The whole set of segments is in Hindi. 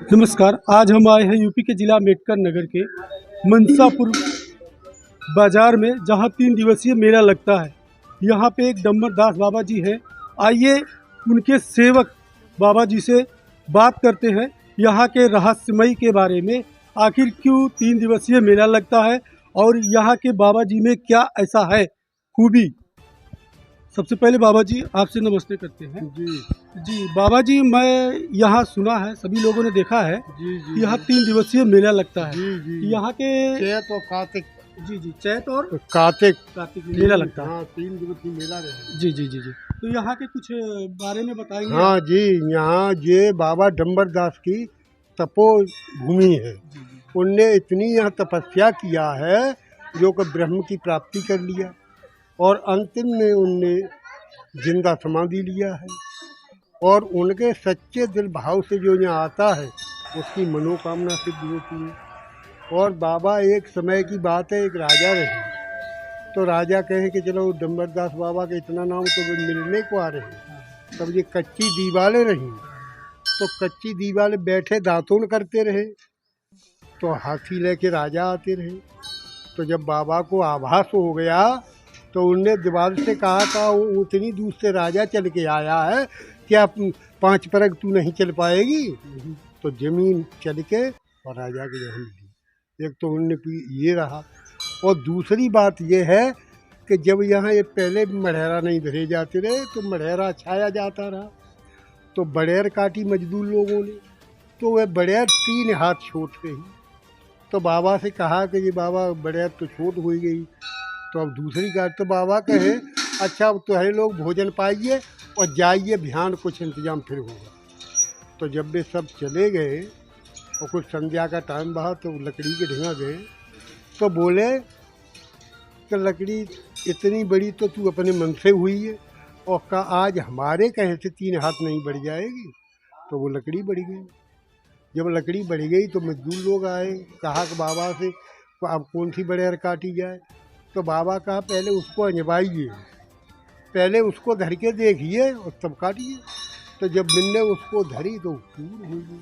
नमस्कार। आज हम आए हैं यूपी के जिला अम्बेडकर नगर के मनसापुर बाजार में, जहां 3 दिवसीय मेला लगता है। यहां पे एक डम्बर दास बाबा जी हैं। आइए उनके सेवक बाबा जी से बात करते हैं यहां के रहस्यमय के बारे में। आखिर क्यों 3 दिवसीय मेला लगता है और यहां के बाबा जी में क्या ऐसा है खूबी। सबसे पहले बाबा जी आपसे नमस्ते करते हैं। जी बाबा जी, मैं यहाँ सुना है, सभी लोगों ने देखा है कि यहाँ 3 दिवसीय मेला लगता है। यहाँ के चैत और कार्तिक। जी चैत और कार्तिक मेला लगता है। हाँ, 3 दिवसीय मेला रहे। जी। तो यहाँ के कुछ बारे में बताएंगे? हाँ जी, यहाँ ये बाबा डम्बर दास की तपोभूमि है। उनने इतनी यहाँ तपस्या किया है जो कि ब्रह्म की प्राप्ति कर लिया, और अंतिम में उनने जिंदा समाधि लिया है। और उनके सच्चे दिल भाव से जो यहाँ आता है उसकी मनोकामना सिद्ध होती है। और बाबा, एक समय की बात है, एक राजा रहे, तो राजा कहे कि चलो डम्बर दास बाबा का इतना नाम तो मिलने को आ रहे हैं। तब ये कच्ची दीवारें रहीं, तो कच्ची दीवारें बैठे दातुन करते रहे, तो हाथी लेके राजा आते रहे। तो जब बाबा को आभास हो गया तो उनने दीवार से कहा था, वो उतनी दूर से राजा चल के आया है, क्या 5 परग तू नहीं चल पाएगी? तो जमीन चल के और राजा के यहाँ मिली। एक तो उनने ये रहा, और दूसरी बात ये है कि जब यहाँ ये पहले मढ़ेरा नहीं धरे जाते रहे तो मढ़ेरा छाया जाता रहा, तो बड़ेर काटी मजदूर लोगों ने, तो वह बड़ेर 3 हाथ छोट रही। तो बाबा से कहा कि ये बाबा बड़ेर तो छोट हो गई, तो अब दूसरी बात, तो बाबा कहे अच्छा अब तुम्हारे लोग भोजन पाइए और जाइए, ध्यान कुछ इंतजाम फिर होगा। तो जब वे सब चले गए और कुछ संध्या का टाइम रहा तो लकड़ी के ढिंगा गए, तो बोले कि लकड़ी इतनी बड़ी तो तू अपने मन से हुई है, और का आज हमारे कहे से 3 हाथ नहीं बढ़ जाएगी। तो वो लकड़ी बढ़ गई। जब लकड़ी बढ़ गई तो मजदूर लोग आए, कहा कि बाबा से अब कौन सी बड़ेर काटी जाए। तो बाबा कहा पहले उसको अंजवाइए, पहले उसको धर के देखिए और तब काटिए। तो जब मैंने उसको धरी तो पूर हो गई।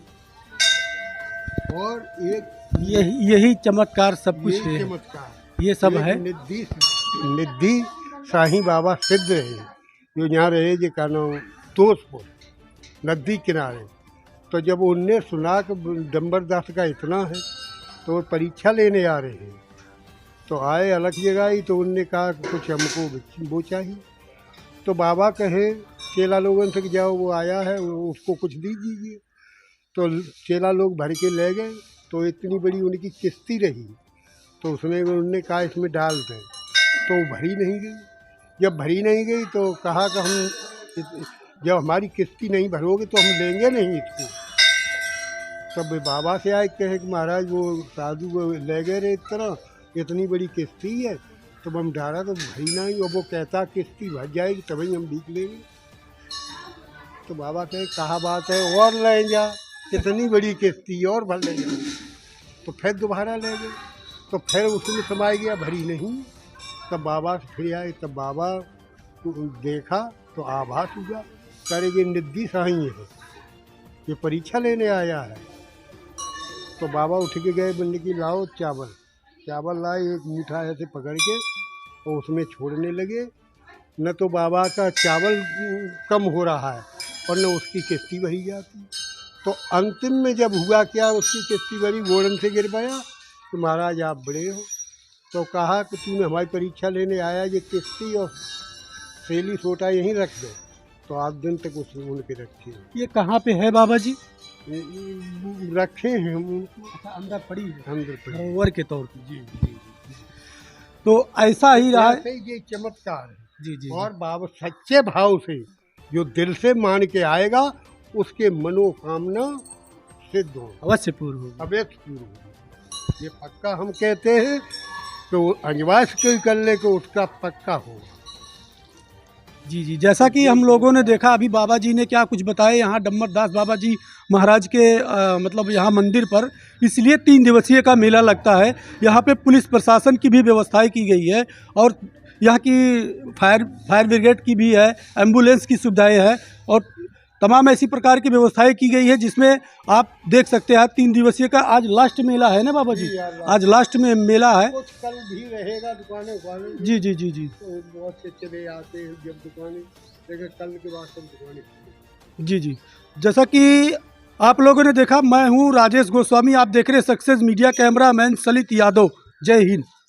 और एक यही चमत्कार सब कुछ है, चमत्कार ये सब है। निधि साईं बाबा सिद्ध रहे, जो यहाँ रहे, जो का नाम तोसपुर नदी किनारे। तो जब उनने सुना कि डम्बर दास का इतना है तो वो परीक्षा लेने आ रहे हैं, तो आए अलग जगह ही, तो उनने कहा कि कुछ हमको वो चाहिए। तो बाबा कहे चेला लोगों से कि जाओ वो आया है उसको कुछ दीजिए। तो चेला लोग भर के ले गए, तो इतनी बड़ी उनकी किस्ती रही, तो उसमें उन्होंने कहा इसमें डाल दें, तो भरी नहीं गई। जब भरी नहीं गई तो कहा कि हम जब हमारी किस्ती नहीं भरोगे तो हम लेंगे नहीं इसको। तब बाबा से आए कहे कि महाराज वो साधु वो ले गए रे, इतनी बड़ी किस्ती है, तो हम डाला तो भरी नहीं, और वो कहता किस्ती भर जाएगी तभी हम भीख लेंगे। तो बाबा कहे कहा बात है, और ले जा, इतनी बड़ी किस्ती और भर ले जाओ। तो फिर दोबारा ले गए, तो फिर उसमें समाई गया, भरी नहीं। तब बाबा से फिर आए, तब बाबा देखा तो आभास हुआ, करे ये निधि साईं है, ये परीक्षा लेने आया है। तो बाबा उठ के गए, बोलने की लाओ चावल लाए, एक मीठा ऐसे पकड़ के और उसमें छोड़ने लगे। न तो बाबा का चावल कम हो रहा है और न उसकी किस्ती भरी जाती। तो अंतिम में जब हुआ क्या, उसकी किस्ती भरी, गोड़न से गिर पाया। तो महाराज आप बड़े हो, तो कहा कि तूने हमारी परीक्षा लेने आया, ये किस्ती और थैली सोटा यहीं रख दो। तो 8 दिन तक उसने उनके रखे। ये कहाँ पे है बाबा जी? रखे हैं हम उनको। अच्छा, अंदर पड़ी है, अंदर पड़ी धरोहर के तौर पर। जी। तो ऐसा ही रहा है। ये चमत्कार है। जी। और बाबा सच्चे भाव से जो दिल से मान के आएगा उसके मनोकामना सिद्ध हो, अवश्य पूर्ण होगा। अवश्य पूर्ण होगा। ये पक्का हम कहते हैं तो अंजवास कोई कर ले को उसका पक्का होगा। जी, जैसा कि हम लोगों ने देखा अभी बाबा जी ने क्या कुछ बताया, यहाँ डम्बर दास बाबा जी महाराज के मतलब यहाँ मंदिर पर इसलिए 3 दिवसीय का मेला लगता है। यहाँ पे पुलिस प्रशासन की भी व्यवस्थाएं की गई है, और यहाँ की फायर ब्रिगेड की भी है, एम्बुलेंस की सुविधाएं हैं, और तमाम ऐसी प्रकार की व्यवस्थाएं की गई है, जिसमें आप देख सकते हैं 3 दिवसीय का आज लास्ट मेला है ना बाबा जी? आज लास्ट में मेला है। कुछ कल भी रहेगा, दुकानें जी जी जी जी तो बहुत से चले आते हैं जब दुकानें, लेकिन कल के बाद सब दुकानें खुली। जी जी। जैसा कि आप लोगों ने देखा, मैं हूं राजेश गोस्वामी, आप देख रहे हैं सक्सेस मीडिया, कैमरामैन सलित यादव। जय हिंद।